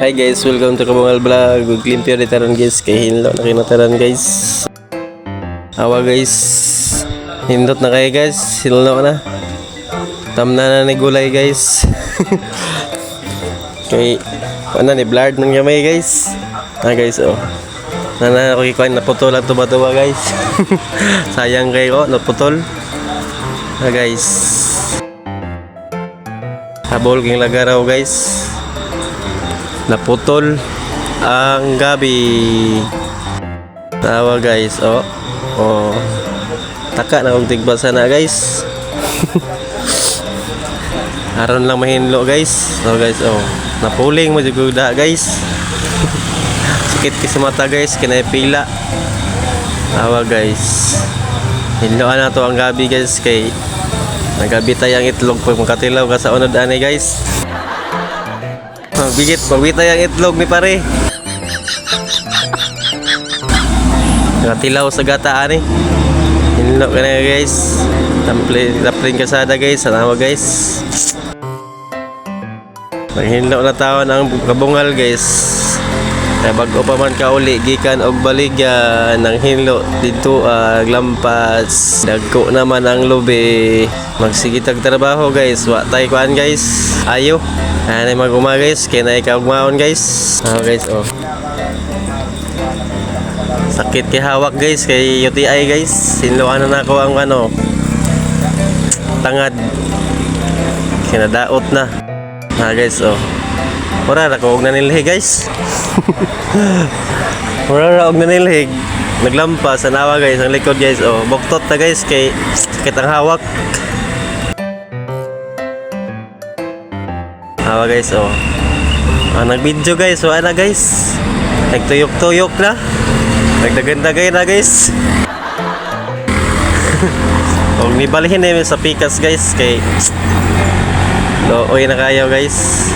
Hi guys, welcome to Kabungal Vlog. Good limpyo di taron guys, kay hinlo na kinataran guys. Awa guys, hindot na kayo guys, hinlo na. Tamna na ni gulay guys. Kay ano ni blurred nang gamay guys. Guys oh. Nana ako ikuan naputol ang tuba-tuba guys. Sayang kayo naputol. Guys. Habol king lagaraw guys. Naputol ang gabi. Tawa guys, oh. Oh. Taka na kong tigba sana guys. Aron lang mahinlo guys. So guys, oh. Napuling mo juguda guys. Sakit sa mata guys, kinay pila. Tawa guys. Hinloan na to ang gabi guys kay nagabi tayang itlog pag makatilaw ka sa unod ani guys. Pagbitay ang itlog ni pare. Nakatilaw sa gata ani. Hinlo ka na guys. Tapling kasada guys. Salamat guys. Naghinlo na tawon ang kabungal guys. Kaya bago pa man ka uli gikan og baligyan ng hinlo dito lampas. Dagko naman ang lubi. Magsigitag trabaho guys. Wa tay kuan guys. Ayo. Ano mag-uma guys, kaya na ikaw maon guys. Guys, oh. Sakit kay hawak guys, kay UTI guys. Sinluan na ako ang ano, tangad. Kinadaot na. Guys, oh. Mura na ko og nanilhig guys. Mura na og nanilhig. Naglampas sa nawa guys, ang likod guys, oh. Buktot na guys, kay sakit ang hawak. Awa guys, oh. Nag-video guys, wala na guys. Nagtuyok-tuyok na. Nagdagandagay na guys. Huwag nibalihin na sa pikas guys. Kay looy na kayo guys.